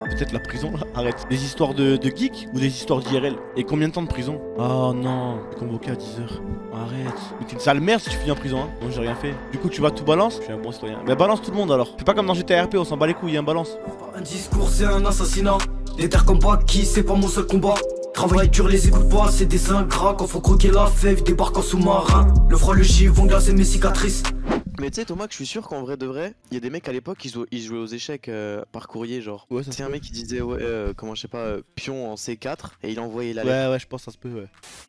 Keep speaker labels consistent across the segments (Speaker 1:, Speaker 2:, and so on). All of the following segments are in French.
Speaker 1: Peut-être la prison là. Arrête. Des histoires de geek ou des histoires d'IRL? Et combien de temps de prison? Oh non, t'es convoqué à 10 h. Arrête. Mais t'es une sale merde si tu finis en prison, hein. Non, j'ai rien fait. Du coup, tu vas tout balance? Je suis un bon citoyen. Mais balance tout le monde alors. Fais pas comme dans GTA RP, on s'en bat les couilles, hein, balance.
Speaker 2: Un discours, c'est un assassinat. Les terres comme pas qui, c'est pas mon seul combat. Travail dur, les écoute pas, c'est des ingrats. Quand faut croquer la fève, débarque en sous-marin. Le froid, le givre vont glacer mes cicatrices.
Speaker 3: Mais tu sais Thomas que je suis sûr qu'en vrai de vrai, il y a des mecs à l'époque qui jouaient aux échecs par courrier genre.
Speaker 1: Ouais, ça
Speaker 3: C'est
Speaker 1: se
Speaker 3: un
Speaker 1: peut.
Speaker 3: mec qui disait ouais, comment je sais pas, pion en C4 et il envoyait la
Speaker 1: Ouais, je pense que ça se peut, ouais.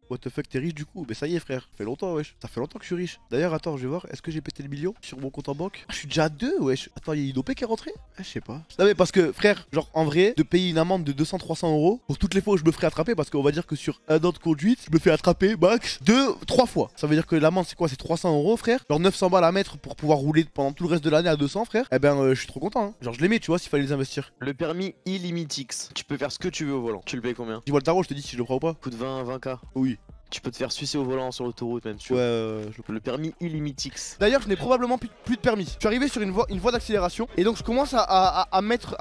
Speaker 1: What the fuck, t'es riche du coup? Mais ça y est, frère. Ça fait longtemps, wesh. Ça fait longtemps que je suis riche. D'ailleurs, attends, je vais voir. Est-ce que j'ai pété le million sur mon compte en banque? Ah, je suis déjà à 2, wesh. Attends, il y a une OP qui est rentrée? Ah, je sais pas. Non, mais parce que, frère, genre, en vrai, de payer une amende de 200-300 euros pour toutes les fois où je me ferai attraper, parce qu'on va dire que sur un an de conduite, je me fais attraper max 2-3 fois. Ça veut dire que l'amende, c'est quoi? C'est 300 euros, frère. Genre 900 balles à mettre pour pouvoir rouler pendant tout le reste de l'année à 200, frère. Eh ben, je suis trop content, hein. Genre, je les mets, tu vois, s'il fallait les investir.
Speaker 3: Le permis illimitix. Tu peux faire ce que tu veux au volant. Tu le payes combien?
Speaker 1: Dis-moi le tarot, je te dis si je le prends ou pas.
Speaker 3: Coûte 20k.
Speaker 1: Oui.
Speaker 3: Tu peux te faire sucer au volant sur l'autoroute même si tu
Speaker 1: Ouais,
Speaker 3: veux.
Speaker 1: je le prends.
Speaker 3: Le permis illimitix.
Speaker 1: D'ailleurs, je n'ai probablement plus de permis. Je suis arrivé sur une voie d'accélération et donc je commence à mettre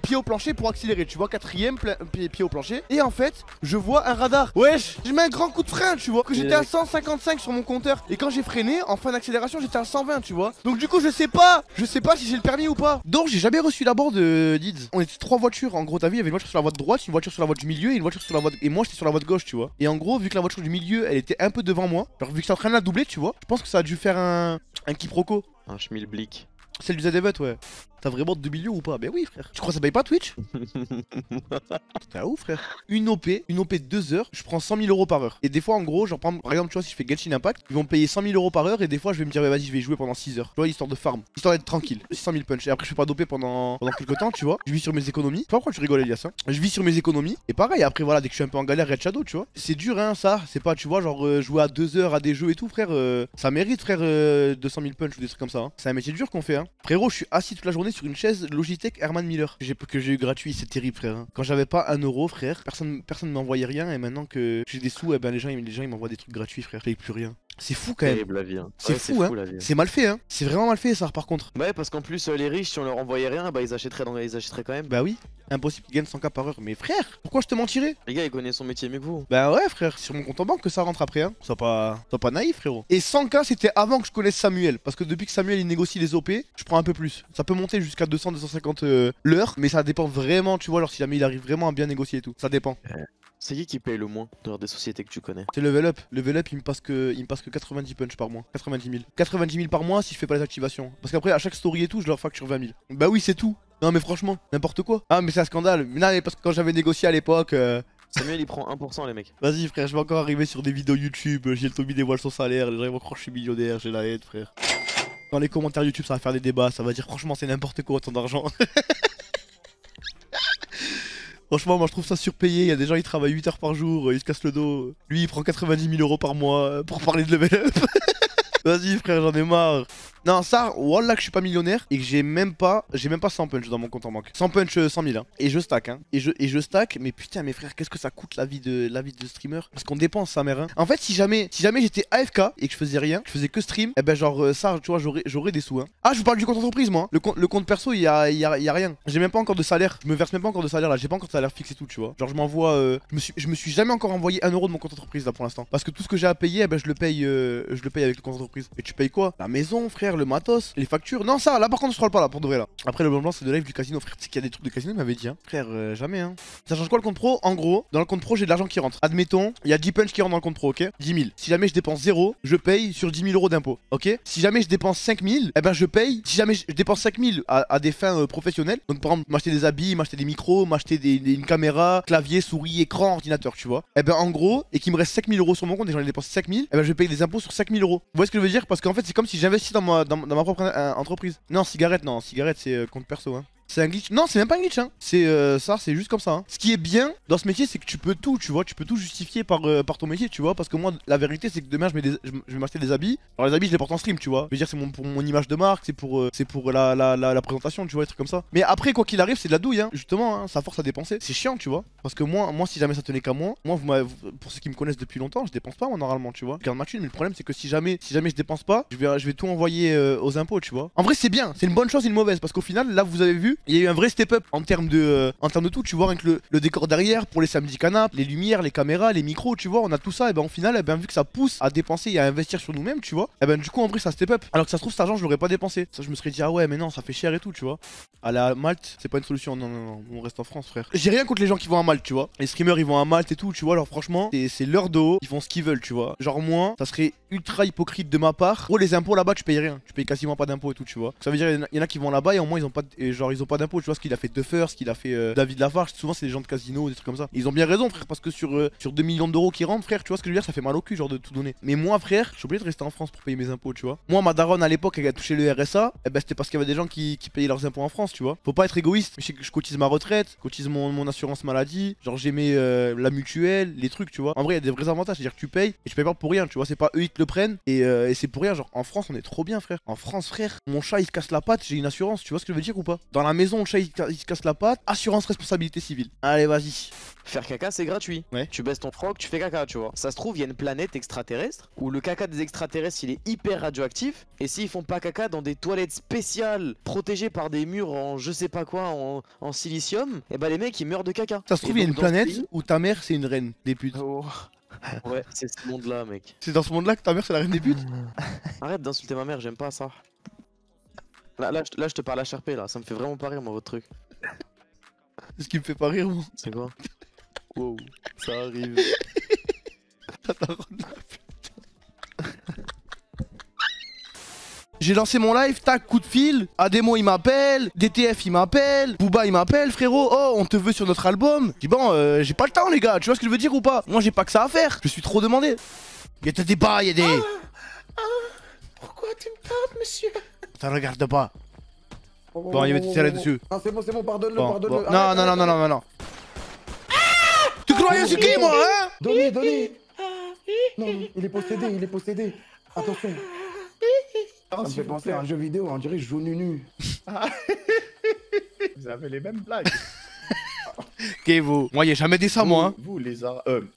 Speaker 1: pied au plancher pour accélérer. Tu vois, quatrième pied au plancher. Et en fait, je vois un radar. Wesh, je mets un grand coup de frein, tu vois. Que j'étais à 155 sur mon compteur. Et quand j'ai freiné, en fin d'accélération, j'étais à 120, tu vois. Donc du coup, je sais pas si j'ai le permis ou pas. Donc j'ai jamais reçu l'abord de Dids. On était 3 voitures. En gros, t'as vu, il y avait une voiture sur la voie de droite, une voiture sur la voie du milieu et une voiture sur la voie et moi j'étais sur la voie de gauche, tu vois. Et en gros, vu que la voiture du milieu, elle était un peu devant moi, genre vu que j'étais en train de la doubler, tu vois, je pense que ça a dû faire un quiproquo.
Speaker 3: Un schmilblick.
Speaker 1: Celle du ZDVET, ouais. T'as vraiment 2 millions ou pas? Ben oui, frère. Tu crois que ça paye pas Twitch? T'es ouf, frère. Une OP de 2 heures, je prends 100 000 euros par heure. Et des fois, en gros, genre, par exemple, tu vois, si je fais Genshin Impact, ils vont me payer 100 000 euros par heure. Et des fois, je vais me dire, bah, vas-y, je vais jouer pendant 6 heures. Tu vois, histoire de farm, histoire d'être tranquille. 600 000 punch. Et après, je fais pas d'OP pendant quelques temps, tu vois. Je vis sur mes économies. Je sais pas pourquoi tu rigoles, Elias, hein. Je vis sur mes économies. Et pareil, après, voilà, dès que je suis un peu en galère, Red Shadow, tu vois. C'est dur, hein, ça. C'est pas, tu vois, genre, jouer à 2 heures à des jeux et tout, frère. Ça mérite, frère, 200 000 punch ou des trucs comme ça, hein. C'est un métier dur qu'on fait, hein. Frérot, je suis assis toute la journée sur une chaise Logitech Herman Miller que j'ai eu gratuit, c'est terrible, frère, hein. Quand j'avais pas 1 euro, frère, personne m'envoyait rien. Et maintenant que j'ai des sous, eh ben les gens ils m'envoient des trucs gratuits, frère. Je paye plus rien. C'est fou quand même.
Speaker 3: Terrible la vie. Hein.
Speaker 1: C'est
Speaker 3: Ouais,
Speaker 1: fou, hein.
Speaker 3: la vie.
Speaker 1: C'est mal fait, hein. C'est vraiment mal fait, ça, par contre.
Speaker 3: Ouais, parce qu'en plus, les riches, si on leur envoyait rien, bah ils achèteraient quand même.
Speaker 1: Bah oui. Impossible qu'ils gagnent 100K par heure. Mais frère, pourquoi je te mentirais?
Speaker 3: Les gars, ils connaissent son métier mieux que vous.
Speaker 1: Bah ouais, frère, c'est sur mon compte en banque que ça rentre après, hein. Sois pas naïf, frérot. Et 100K, c'était avant que je connaisse Samuel. Parce que depuis que Samuel il négocie les OP, je prends un peu plus. Ça peut monter jusqu'à 200-250 l'heure. Mais ça dépend vraiment, tu vois, alors si jamais il arrive vraiment à bien négocier et tout. Ça dépend.
Speaker 3: C'est qui paye le moins dans des sociétés que tu connais?
Speaker 1: C'est Level Up. Level Up, il me passe que 90 punch par mois. 90 000. 90 000 par mois si je fais pas les activations. Parce qu'après, à chaque story et tout, je leur facture 20 000. Bah oui, c'est tout. Non, mais franchement, n'importe quoi. Ah, mais c'est un scandale. Mais non, mais parce que quand j'avais négocié à l'époque.
Speaker 3: Samuel, il prend 1% les mecs.
Speaker 1: Vas-y, frère, je vais encore arriver sur des vidéos YouTube. J'ai le Tommy dévoile son salaire. Les gens ils vont croire que je suis millionnaire. J'ai la haine, frère. Dans les commentaires YouTube, ça va faire des débats. Ça va dire, franchement, c'est n'importe quoi autant d'argent. Franchement, moi je trouve ça surpayé. Il y a des gens qui travaillent 8 heures par jour, ils se cassent le dos. Lui, il prend 90 000 euros par mois pour parler de level up. Vas-y, frère, j'en ai marre. Non, ça, wallah que je suis pas millionnaire et que j'ai même pas 100 punch dans mon compte en banque. 100 punch, 100 000, hein. Et je stack, hein. Et je stack, mais putain, mes frères, qu'est-ce que ça coûte la vie de streamer? Parce qu'on dépense sa mère, hein. En fait, si jamais j'étais AFK et que je faisais rien, je faisais que stream, et ben genre ça, tu vois, j'aurais des sous, hein. Ah, je vous parle du compte entreprise, moi. Le compte perso, il y a rien. J'ai même pas encore de salaire. Je me verse même pas encore de salaire là. J'ai pas encore de salaire fixe et tout, tu vois. Genre, je m'envoie. Je me suis jamais encore envoyé 1 euro de mon compte entreprise là pour l'instant. Parce que tout ce que j'ai à payer, eh ben je le paye avec le compte entreprise. Et tu payes quoi? La maison, frère, le matos, les factures. Non, ça, là par contre, je parle pas là pour de vrai là. Après, le blanc, c'est de live du casino, frère. Tu sais qu'il y a des trucs de casino, il m'avait dit, hein. Frère, jamais, hein. Ça change quoi le compte pro? En gros, dans le compte pro, j'ai de l'argent qui rentre. Admettons, il y a 10 punch qui rentrent dans le compte pro, ok? 10 000. Si jamais je dépense 0, je paye sur 10 000 euros d'impôt, ok? Si jamais je dépense 5 000, eh ben je paye. Si jamais je dépense 5 000 à des fins professionnelles, donc par exemple, m'acheter des habits, m'acheter des micros, m'acheter une caméra, clavier, souris, écran, ordinateur, tu vois? Eh ben en gros, et qu'il me reste 5 000 euros sur mon compte et j'en ai dépensé 5 000, eh ben je paye des impôts sur 5 000 euros. Vous voyez ce que je veux dire? Parce qu'en fait, c'est comme si j'investis dans ma propre entreprise. Non, cigarette, c'est compte perso, hein. C'est un glitch. Non, c'est même pas un glitch, hein. C'est ça, c'est juste comme ça, hein. Ce qui est bien dans ce métier, c'est que tu peux tout, tu vois. Tu peux tout justifier par ton métier, tu vois. Parce que moi, la vérité, c'est que demain, je vais m'acheter des habits. Alors, les habits, je les porte en stream, tu vois. Je veux dire, c'est pour mon image de marque, c'est pour la présentation, tu vois, des trucs comme ça. Mais après, quoi qu'il arrive, c'est de la douille, hein. Justement, hein, ça force à dépenser. C'est chiant, tu vois. Parce que moi, si jamais ça tenait qu'à moi, pour ceux qui me connaissent depuis longtemps, je dépense pas, moi, normalement, tu vois. Je garde ma thune, mais le problème, c'est que si jamais je dépense pas, je vais tout envoyer aux impôts, tu vois. En vrai, c'est bien. C'est une bonne chose et une mauvaise. Parce qu'au final, là, vous avez vu, il y a eu un vrai step-up en termes de tout, tu vois, avec le décor derrière, pour les samedis canapes, les lumières, les caméras, les micros, tu vois, on a tout ça, et ben au final, et ben, vu que ça pousse à dépenser et à investir sur nous-mêmes, tu vois, et ben du coup, en vrai, ça step-up. Alors que ça se trouve, cet argent, je l'aurais pas dépensé. Ça, je me serais dit, ah ouais, mais non, ça fait cher et tout, tu vois. Aller à Malte, c'est pas une solution, non, non, non, on reste en France, frère. J'ai rien contre les gens qui vont à Malte, tu vois. Les streamers, ils vont à Malte et tout, tu vois, alors franchement, c'est leur dos, ils font ce qu'ils veulent, tu vois. Genre, moi, ça serait ultra hypocrite de ma part. Gros, les impôts là-bas, tu payes rien, tu payes quasiment pas d'impôts et tout, tu vois. Ça veut dire, il y en a qui vont là-bas et au moins, ils ont pas, ils ont pas d'impôts, tu vois, ce qu'il a fait Duffer, ce qu'il a fait David Lafarge, souvent, c'est des gens de casino, des trucs comme ça. Ils ont bien raison, frère, parce que sur 2 millions d'euros qui rentrent, frère, tu vois ce que je veux dire, ça fait mal au cul, genre de tout donner. Mais moi, frère, je suis obligé de rester en France pour payer mes impôts, tu vois. Moi, ma daronne à l'époque, elle a touché le RSA, et ben c'était parce qu'il y avait des gens qui payaient leurs impôts en France, tu vois. Faut pas être égoïste. Je cotise ma retraite, je cotise mon assurance maladie, genre j'ai mes la mutuelle, les trucs, tu vois. En vrai, il y a des vrais avantages, c'est-à-dire que tu payes et tu payes pas pour rien, tu vois. C'est pas eux qui te le prennent et c'est pour rien. Genre en France, on est trop bien, frère. En France, frère, mon chat il se casse la patte, j'ai une assurance, tu vois ce que je veux dire ou pas? Dans la maison, le chat il se casse la patte, assurance responsabilité civile. Allez, vas-y.
Speaker 3: Faire caca, c'est gratuit.
Speaker 1: Ouais.
Speaker 3: Tu baisses ton froc, tu fais caca, tu vois. Ça se trouve, il y a une planète extraterrestre où le caca des extraterrestres il est hyper radioactif. Et s'ils font pas caca dans des toilettes spéciales protégées par des murs en je sais pas quoi, en silicium, et bah les mecs ils meurent de caca.
Speaker 1: Ça se trouve, il y a une planète où ta mère c'est une reine des putes.
Speaker 3: Oh. Ouais, c'est ce monde-là, mec.
Speaker 1: C'est dans ce monde-là que ta mère c'est la reine des putes?
Speaker 3: Arrête d'insulter ma mère, j'aime pas ça. Là, je te parle HRP là, ça me fait vraiment pas rire, moi, votre truc.
Speaker 1: C'est ce qui me fait pas rire, moi.
Speaker 3: C'est quoi? Wow, ça arrive.
Speaker 1: J'ai lancé mon live, tac, coup de fil, Ademo il m'appelle, DTF il m'appelle, Booba il m'appelle, frérot, oh on te veut sur notre album. Je dis bon, j'ai pas le temps les gars, tu vois ce que je veux dire ou pas? Moi j'ai pas que ça à faire, je suis trop demandé. Y'a des pas, y'a des...
Speaker 4: Pourquoi tu me tapes, monsieur?
Speaker 1: Ça regarde pas. Bon, il va te tirer dessus.
Speaker 4: Ah, c'est bon, pardonne-le,
Speaker 1: Bon,
Speaker 4: pardonne-le.
Speaker 1: bon. Non, non, non, non, non, non, non. Tu croyais c'est qui moi, hein?
Speaker 4: Donnez. Non, il est possédé, Attention. Ça me fait penser à un jeu vidéo, on dirait je joue nu.
Speaker 5: Vous avez les mêmes blagues.
Speaker 1: Kevo. Moi, y'a jamais dit ça, moi, hein.
Speaker 5: Vous, les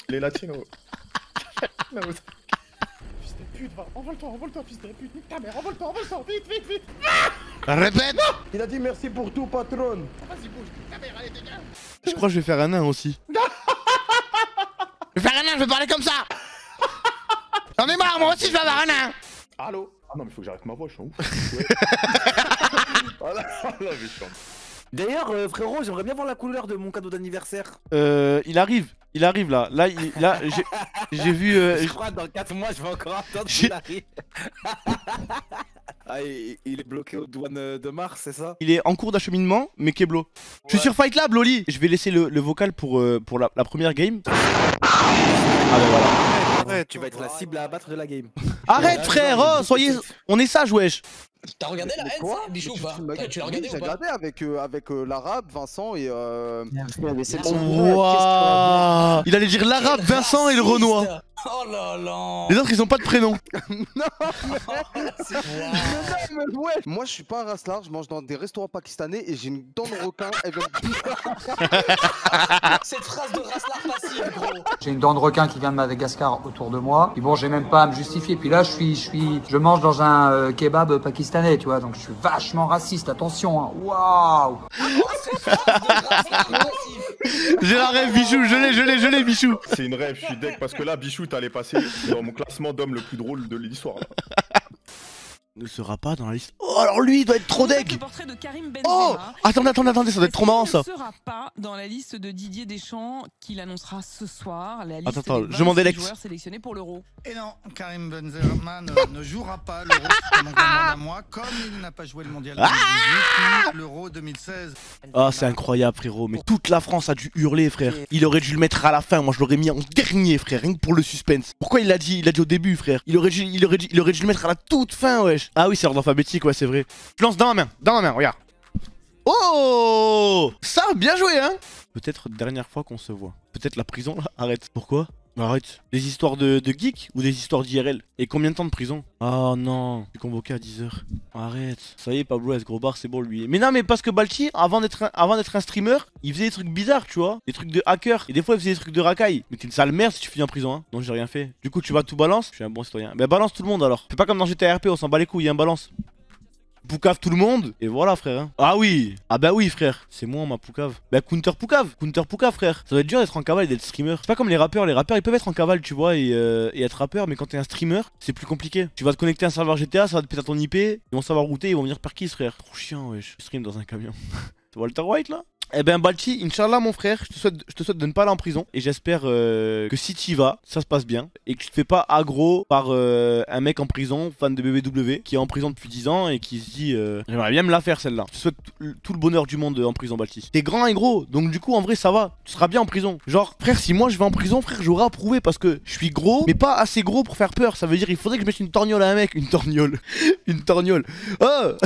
Speaker 5: latinos. Non, vous... Fils de pute, va, envole-toi, fils de pute, nique ta mère, envole-toi, vite.
Speaker 1: Répète.
Speaker 4: Il a dit merci pour tout, patron.
Speaker 5: Vas-y, bouge, nique ta mère, allez, dégage.
Speaker 1: Je crois que je vais faire un nain aussi. Je vais faire un nain, je vais parler comme ça. J'en ai marre, moi aussi, je vais avoir un nain.
Speaker 5: Allô? Ah non, mais faut que j'arrête ma voix, je suis en ouf. Ouais. Voilà, mais je suis en ouf.
Speaker 6: D'ailleurs, frérot, j'aimerais bien voir la couleur de mon cadeau d'anniversaire.
Speaker 1: Il arrive là. Là, j'ai vu.
Speaker 6: Je crois dans 4 mois, je vais encore attendre qu'il arrive. Ah, il est bloqué aux douanes de Mars, c'est ça?
Speaker 1: Il est en cours d'acheminement, mais Keblo. Je suis sur Fight Lab, Loli. Je vais laisser le vocal pour la première game. Ah ben voilà.
Speaker 6: Ouais, tu vas être la cible à abattre de la game.
Speaker 1: Arrête, frère, oh, soyez. On est sage, wesh.
Speaker 7: T'as regardé la haine, ça, Bichou ou pas? Tu l'as regardé ou
Speaker 8: J'ai
Speaker 7: pas?
Speaker 8: regardé avec l'arabe, Vincent et
Speaker 1: Ouah. Il allait dire l'arabe, Vincent et le Renoir.
Speaker 7: Oh là là.
Speaker 1: Les autres, ils ont pas de prénom.
Speaker 8: Ouais. Moi je suis pas un racelard, je mange dans des restaurants pakistanais et j'ai une dent de requin.
Speaker 7: Cette phrase de racelard passive, gros.
Speaker 9: J'ai une dent de requin qui vient de Madagascar autour de moi. Et bon, j'ai même pas à me justifier. Puis là, je mange dans un kebab pakistanais, tu vois. Donc je suis vachement raciste, attention. Hein. Waouh.
Speaker 1: J'ai la rêve, Bichou, je l'ai, Bichou.
Speaker 5: C'est une rêve, je suis deck parce que là, Bichou, t'allais passer dans mon classement d'homme le plus drôle de l'histoire.
Speaker 1: Ne sera pas dans la liste. Oh, alors lui, il doit être trop deg. Oh, attendez, ça doit être trop marrant ça.
Speaker 10: Il ne sera pas dans la liste de Didier Deschamps qu'il annoncera ce soir. La liste
Speaker 1: Attends,
Speaker 10: des
Speaker 1: je m'en délecte.
Speaker 10: joueurs sélectionnés pour l'Euro.
Speaker 11: Et non, Karim Benzema ne jouera pas l'Euro, c'est mon commande à moi, comme il n'a pas joué le Mondial 2018 ni l'Euro 2016.
Speaker 1: Ah, c'est incroyable, frérot. Mais toute la France a dû hurler, frère. Il aurait dû le mettre à la fin. Moi, je l'aurais mis en dernier, frère, rien que pour le suspense. Pourquoi il l'a dit? Il l'a dit au début, frère. Il aurait dû le mettre à la toute fin, wesh. Ah oui, c'est ordre alphabétique, ouais, c'est vrai. Je lance dans ma main, regarde. Oh, ça, bien joué, hein. Peut-être dernière fois qu'on se voit. Peut-être la prison, là. Arrête. Pourquoi? Arrête. Des histoires de geek ou des histoires d'IRL? Et combien de temps de prison? Oh non, je suis convoqué à 10h. Arrête. Ça y est, Pablo S. Gros bar, c'est bon lui. Mais non, mais parce que Balti, avant d'être un streamer, il faisait des trucs bizarres, tu vois. Des trucs de hacker. Et des fois, il faisait des trucs de racaille. Mais t'es une sale merde si tu finis en prison, hein. Non, j'ai rien fait. Du coup, tu vas tout balance. Je suis un bon citoyen. Bah, balance tout le monde alors. Fais pas comme dans GTA RP, on s'en bat les couilles, hein, balance. Poucave tout le monde. Et voilà frère hein. Ah oui. Ah bah oui frère. C'est moi ma Poucave. Bah Counter Poucave frère. Ça doit être dur d'être en cavale et d'être streamer. C'est pas comme les rappeurs ils peuvent être en cavale tu vois et être rappeur. Mais quand t'es un streamer c'est plus compliqué. Tu vas te connecter à un serveur GTA, ça va te péter ton IP. Ils vont savoir router, ils vont venir perquis frère. Trop chiant wesh. Je stream dans un camion. C'est Walter White là. Eh ben Balti, Inch'Allah mon frère, je te souhaite de ne pas aller en prison. Et j'espère que si tu y vas, ça se passe bien. Et que tu te fais pas aggro par un mec en prison, fan de BBW, qui est en prison depuis 10 ans et qui se dit j'aimerais bien me la faire celle-là. Je te souhaite tout le bonheur du monde en prison Balti. T'es grand et gros, donc du coup en vrai ça va. Tu seras bien en prison. Genre frère, si moi je vais en prison, frère, j'aurai approuvé parce que je suis gros, mais pas assez gros pour faire peur. Ça veut dire il faudrait que je mette une torgnole à un mec. Une torgnole. Une torgnole. Oh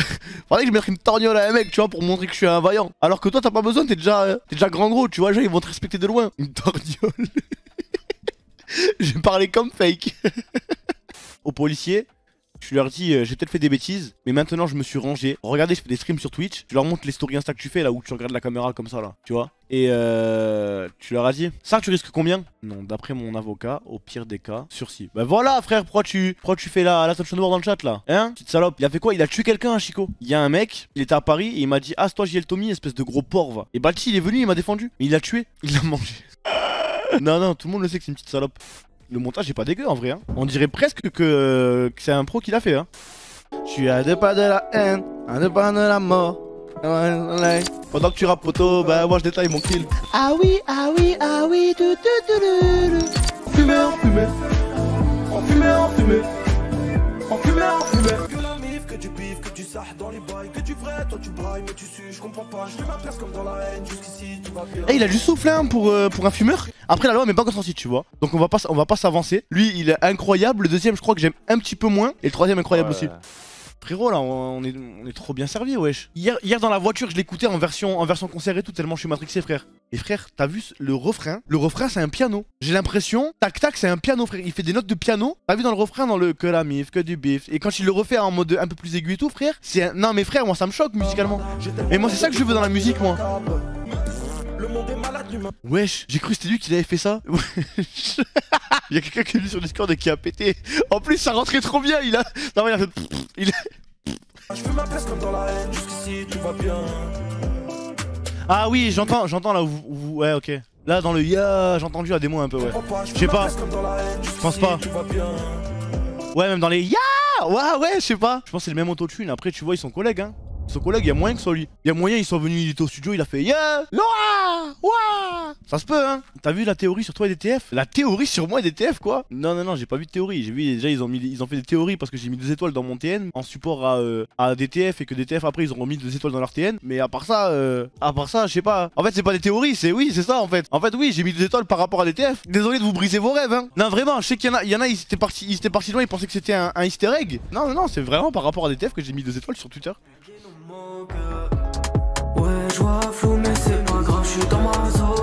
Speaker 1: faudrait que je mette une torgnole à un mec, tu vois, pour montrer que je suis un vaillant. Alors que toi t'as pas besoin, t'es déjà grand gros, tu vois, genre, ils vont te respecter de loin. Une torgnole. J'ai parlé comme fake. Aux policiers, je leur dis j'ai peut-être fait des bêtises, mais maintenant je me suis rangé. Regardez, je fais des streams sur Twitch. Je leur montre les stories Insta que tu fais là où tu regardes la caméra comme ça là, tu vois. Et tu leur as dit ça, tu risques combien? Non, d'après mon avocat, au pire des cas, sursis. Bah voilà frère, pourquoi tu fais la tension noire dans le chat là? Hein? Petite salope. Il a fait quoi? Il a tué quelqu'un à Chico. Il y a un mec, il était à Paris et il m'a dit ah c'est toi JL Tommy, espèce de gros porc va. Et Balti il est venu, il m'a défendu. Mais il l'a tué, il l'a mangé. Non, tout le monde le sait que c'est une petite salope. Le montage est pas dégueu en vrai hein. On dirait presque que c'est un pro qui l'a fait hein. Je suis à deux pas de la haine, à deux pas de la mort. Pendant que tu rappes poteau, bah moi je détaille mon kill. Ah oui, fumeur, on fumait.
Speaker 2: Que la mif, que du bif, que du sah dans les bails, que du vrai, toi tu brailles, mais tu sues, je comprends pas, je fais ma place comme dans la haine, jusqu'ici tout va bien.
Speaker 1: Eh, il a juste soufflé hein, pour un fumeur. Après la loi mais pas encore sortie tu vois. Donc on va pas s'avancer. Lui il est incroyable, le deuxième je crois que j'aime un petit peu moins. Et le troisième incroyable aussi. Frérot là on est trop bien servi wesh. Hier dans la voiture je l'écoutais en version concert et tout tellement je suis matrixé frère. Et frère t'as vu le refrain? Le refrain c'est un piano. J'ai l'impression tac tac c'est un piano frère. Il fait des notes de piano. T'as vu dans le refrain dans le que la mif, que du bif. Et quand il le refait en mode un peu plus aigu et tout frère. Non mais frère moi ça me choque musicalement. Et moi c'est ça que je veux dans la musique moi. Wesh, j'ai cru que c'était lui qui avait fait ça. Il y a quelqu'un qui est venu sur Discord et qui a pété. En plus ça rentrait trop bien, il a... Non mais il a fait...
Speaker 2: Je fais ma place comme dans la haine, jusqu'ici tout va bien.
Speaker 1: Ah oui, j'entends là où... Ouais ok. Là dans le ya, j'ai entendu à des mots un peu ouais. Je sais pas. Je pense pas. Ouais même dans les ya. Ouais je sais pas. Je pense que c'est le même autotune. Après tu vois ils sont collègues hein. Son collègue, il y a moyen que ce soit lui. Il y a moyen, ils sont venus, il était au studio, il a fait yeah, Loa, Ouah. Ça se peut, hein. T'as vu la théorie sur toi et DTF? La théorie sur moi et DTF, quoi? Non, j'ai pas vu de théorie. J'ai vu déjà, ils ont fait des théories parce que j'ai mis 2 étoiles dans mon TN en support à DTF et que DTF après ils auront mis 2 étoiles dans leur TN. Mais à part ça, je sais pas. En fait, c'est pas des théories, c'est ça en fait. En fait, oui, j'ai mis 2 étoiles par rapport à DTF. Désolé de vous briser vos rêves, hein. Non, vraiment, je sais qu'il y en a, ils étaient partis loin, ils pensaient que c'était un easter egg. Non, c'est vraiment par rapport à DTF que j'ai mis 2 étoiles sur Twitter.
Speaker 2: Ouais, je vois flou, mais c'est pas grave, je suis dans ma zone.